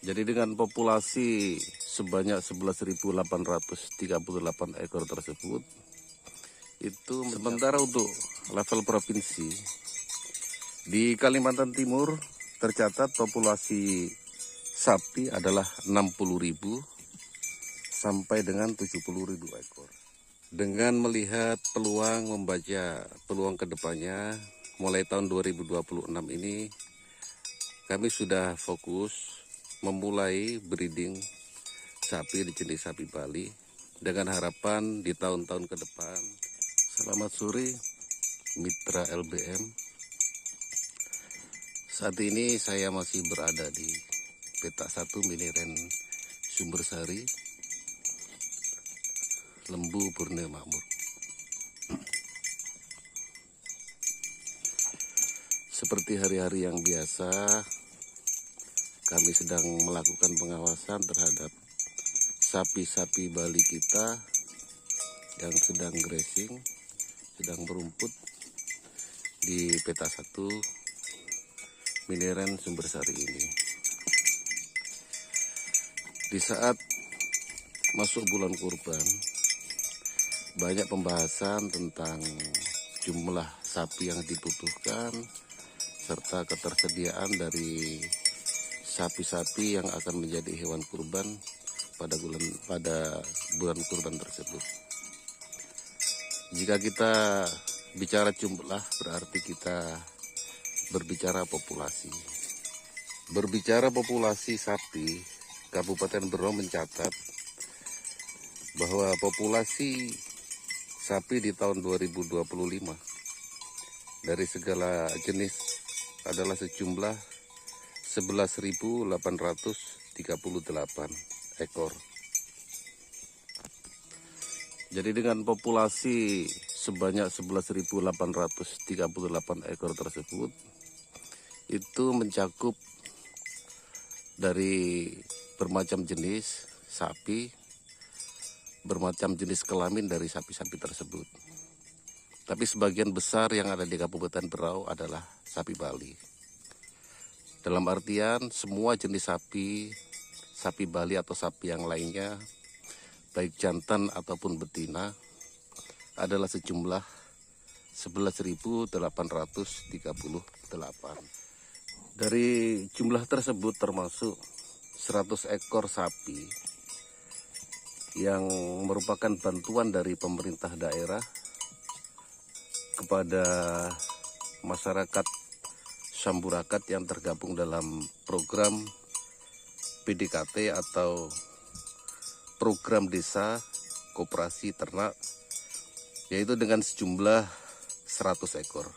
Jadi dengan populasi sebanyak 11.838 ekor tersebut, itu sementara untuk level provinsi di Kalimantan Timur tercatat populasi sapi adalah 60.000 sampai dengan 70.000 ekor. Dengan melihat peluang, membaca peluang kedepannya, mulai tahun 2026 ini kami sudah fokus memulai breeding sapi di jenis sapi Bali dengan harapan di tahun-tahun ke depan. Selamat sore mitra LBM. Saat ini saya masih berada di petak 1 Miniren Sumbersari, Lembu Purne Makmur. Seperti hari-hari yang biasa, kami sedang melakukan pengawasan terhadap sapi-sapi Bali kita yang sedang grazing, sedang berumput di petak 1 Miniren Sumbersari ini. Di saat masuk bulan kurban, banyak pembahasan tentang jumlah sapi yang dibutuhkan serta ketersediaan dari sapi-sapi yang akan menjadi hewan kurban pada bulan kurban tersebut. Jika kita bicara jumlah, berarti kita berbicara populasi. Berbicara populasi sapi, Kabupaten Berau mencatat bahwa populasi sapi di tahun 2025 dari segala jenis adalah sejumlah 11.838 ekor. Jadi dengan populasi sebanyak 11.838 ekor tersebut, itu mencakup dari bermacam jenis sapi, bermacam jenis kelamin dari sapi-sapi tersebut. Tapi sebagian besar yang ada di Kabupaten Berau adalah sapi Bali. Dalam artian semua jenis sapi, sapi Bali atau sapi yang lainnya, baik jantan ataupun betina, adalah sejumlah 11.838. Dari jumlah tersebut termasuk 100 ekor sapi yang merupakan bantuan dari pemerintah daerah kepada masyarakat Samburakat yang tergabung dalam program PDKT atau program desa koperasi ternak, yaitu dengan sejumlah 100 ekor.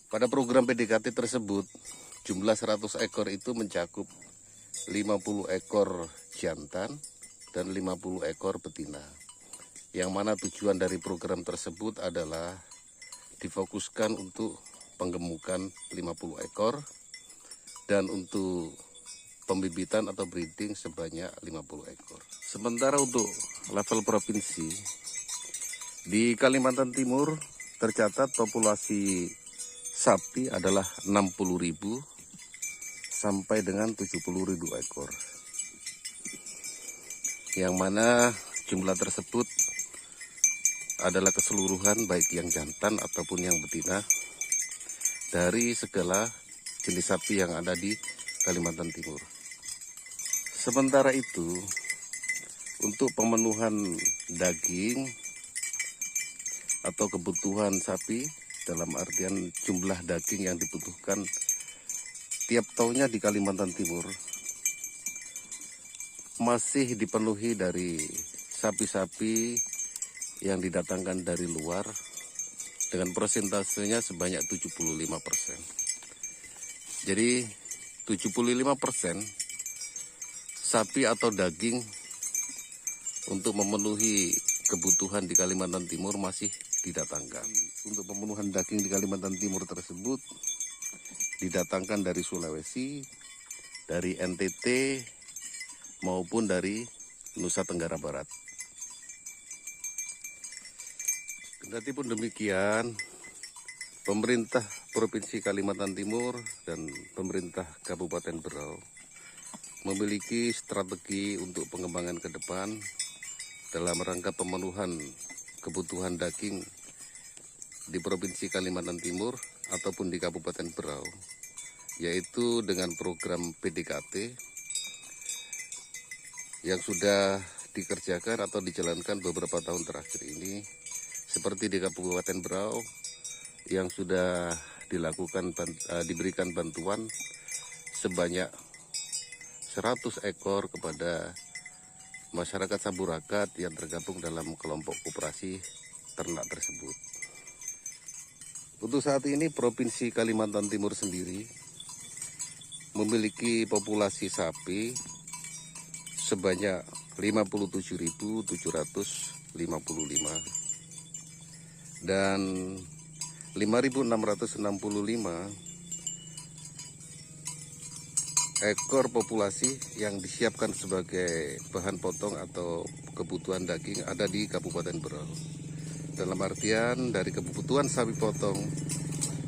Pada program PDKT tersebut, jumlah 100 ekor itu mencakup 50 ekor jantan dan 50 ekor betina. Yang mana tujuan dari program tersebut adalah difokuskan untuk penggemukan 50 ekor dan untuk pembibitan atau breeding sebanyak 50 ekor. Sementara untuk level provinsi, di Kalimantan Timur tercatat populasi sapi adalah 60.000 sampai dengan 70.000 ekor. Yang mana jumlah tersebut adalah keseluruhan baik yang jantan ataupun yang betina dari segala jenis sapi yang ada di Kalimantan Timur. Sementara itu, untuk pemenuhan daging atau kebutuhan sapi, dalam artian jumlah daging yang dibutuhkan tiap tahunnya di Kalimantan Timur, masih dipenuhi dari sapi-sapi yang didatangkan dari luar dengan persentasenya sebanyak 75%. Jadi 75% sapi atau daging untuk memenuhi kebutuhan di Kalimantan Timur masih didatangkan. Untuk pemenuhan daging di Kalimantan Timur tersebut didatangkan dari Sulawesi, dari NTT maupun dari Nusa Tenggara Barat. Kendatipun demikian, Pemerintah Provinsi Kalimantan Timur dan pemerintah Kabupaten Berau memiliki strategi untuk pengembangan ke depan dalam rangka pemenuhan kebutuhan daging di Provinsi Kalimantan Timur ataupun di Kabupaten Berau, yaitu dengan program PDKT yang sudah dikerjakan atau dijalankan beberapa tahun terakhir ini, seperti di Kabupaten Berau yang sudah diberikan bantuan sebanyak 100 ekor kepada masyarakat Saburakat yang tergabung dalam kelompok koperasi ternak tersebut. Untuk saat ini Provinsi Kalimantan Timur sendiri memiliki populasi sapi sebanyak 57.755 dan 5.665 ekor populasi yang disiapkan sebagai bahan potong atau kebutuhan daging ada di Kabupaten Berau. Dalam artian dari kebutuhan sapi potong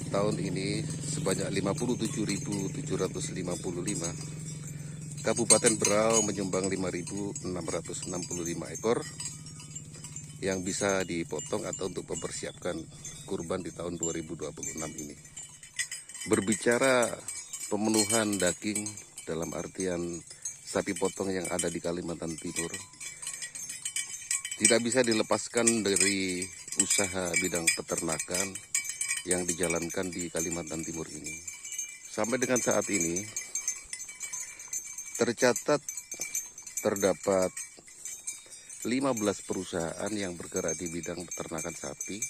tahun ini sebanyak 57.755, Kabupaten Berau menyumbang 5.665 ekor yang bisa dipotong atau untuk mempersiapkan kurban di tahun 2026 ini. Berbicara pemenuhan daging dalam artian sapi potong yang ada di Kalimantan Timur, tidak bisa dilepaskan dari usaha bidang peternakan yang dijalankan di Kalimantan Timur ini. Sampai dengan saat ini tercatat terdapat 15 perusahaan yang bergerak di bidang peternakan sapi,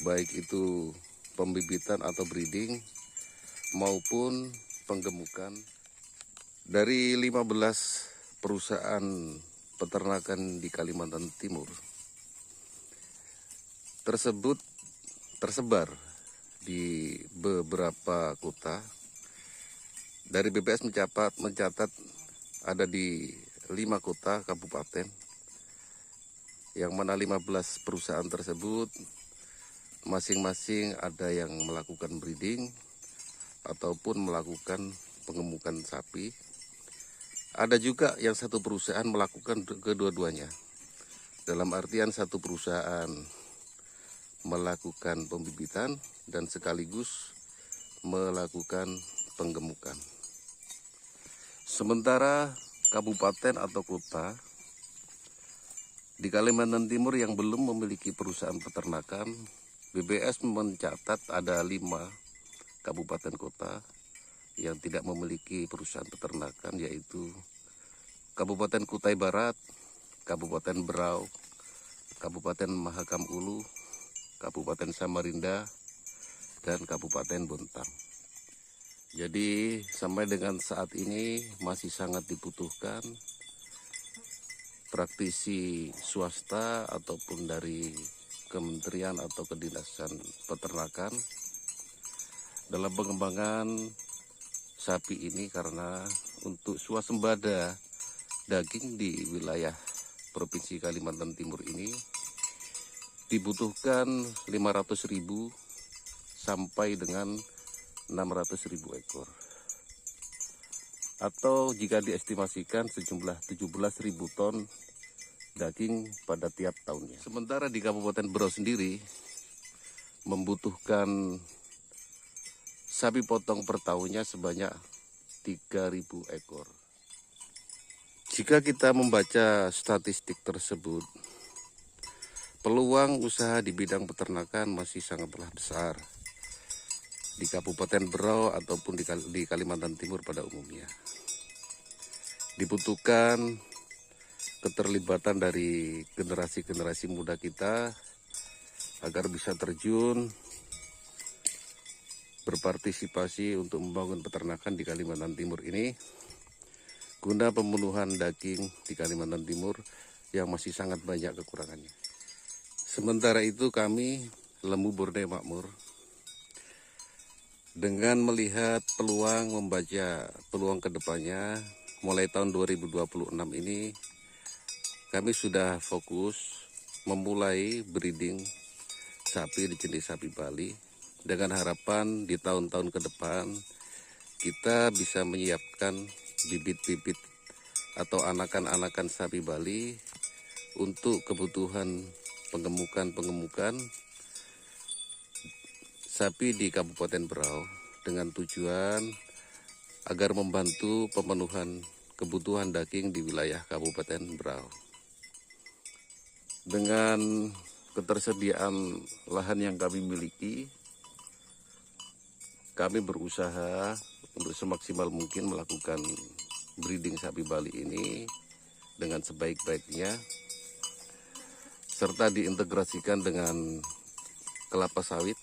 baik itu pembibitan atau breeding maupun penggemukan. Dari 15 perusahaan peternakan di Kalimantan Timur tersebut tersebar di beberapa kota. Dari BPS mencatat ada di 5 kota kabupaten, yang mana 15 perusahaan tersebut masing-masing ada yang melakukan breeding ataupun melakukan pengemukan sapi. Ada juga yang satu perusahaan melakukan kedua-duanya. Dalam artian satu perusahaan melakukan pembibitan dan sekaligus melakukan penggemukan. Sementara kabupaten atau kota di Kalimantan Timur yang belum memiliki perusahaan peternakan, BPS mencatat ada 5 kabupaten kota yang tidak memiliki perusahaan peternakan, yaitu Kabupaten Kutai Barat, Kabupaten Berau, Kabupaten Mahakam Ulu, Kabupaten Samarinda, dan Kabupaten Bontang. Jadi sampai dengan saat ini masih sangat dibutuhkan praktisi swasta ataupun dari kementerian atau kedinasan peternakan dalam pengembangan sapi ini, karena untuk swasembada daging di wilayah Provinsi Kalimantan Timur ini dibutuhkan 500.000 sampai dengan 600.000 ekor, atau jika diestimasikan sejumlah 17.000 ton daging pada tiap tahunnya. Sementara di Kabupaten Berau sendiri membutuhkan sapi potong per tahunnya sebanyak 3.000 ekor. Jika kita membaca statistik tersebut, peluang usaha di bidang peternakan masih sangatlah besar di Kabupaten Berau ataupun di Kalimantan Timur pada umumnya. Dibutuhkan keterlibatan dari generasi-generasi muda kita agar bisa terjun berpartisipasi untuk membangun peternakan di Kalimantan Timur ini guna pemenuhan daging di Kalimantan Timur yang masih sangat banyak kekurangannya. Sementara itu kami Lembu Borneo Makmur dengan melihat peluang, membaca peluang kedepannya mulai tahun 2026 ini, kami sudah fokus memulai breeding sapi di jenis sapi Bali dengan harapan di tahun-tahun ke depan kita bisa menyiapkan bibit-bibit atau anakan-anakan sapi Bali untuk kebutuhan pengemukan sapi di Kabupaten Berau dengan tujuan agar membantu pemenuhan kebutuhan daging di wilayah Kabupaten Berau. Dengan ketersediaan lahan yang kami miliki, kami berusaha untuk semaksimal mungkin melakukan breeding sapi Bali ini dengan sebaik-baiknya, serta diintegrasikan dengan kelapa sawit,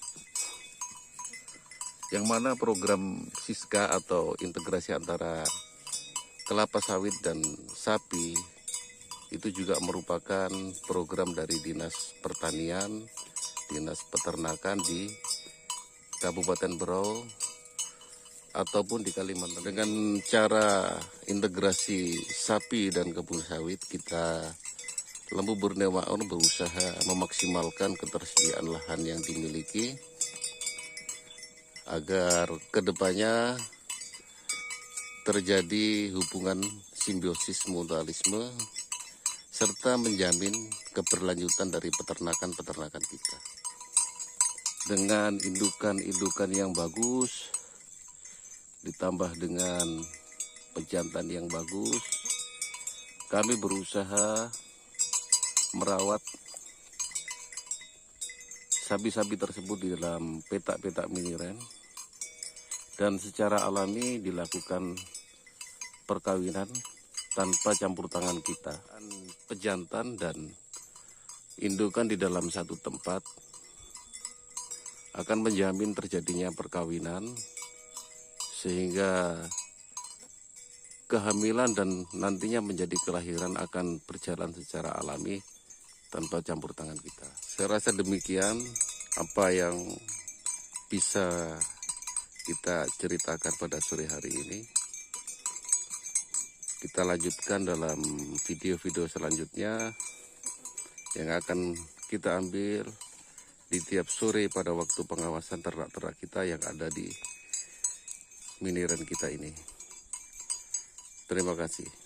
yang mana program Siska atau integrasi antara kelapa sawit dan sapi itu juga merupakan program dari Dinas Pertanian, Dinas Peternakan di Kabupaten Berau ataupun di Kalimantan. Dengan cara integrasi sapi dan kebun sawit, kita Lembu Borneo Maon berusaha memaksimalkan ketersediaan lahan yang dimiliki agar kedepannya terjadi hubungan simbiosis mutualisme serta menjamin keberlanjutan dari peternakan kita. Dengan indukan yang bagus, ditambah dengan pejantan yang bagus, kami berusaha merawat sapi-sapi tersebut di dalam petak-petak miniren, dan secara alami dilakukan perkawinan tanpa campur tangan kita. Pejantan dan indukan di dalam satu tempat akan menjamin terjadinya perkawinan, sehingga kehamilan dan nantinya menjadi kelahiran akan berjalan secara alami tanpa campur tangan kita. Saya rasa demikian apa yang bisa kita ceritakan pada sore hari ini. Kita lanjutkan dalam video-video selanjutnya yang akan kita ambil di tiap sore pada waktu pengawasan ternak-ternak kita yang ada di miniren kita ini. Terima kasih.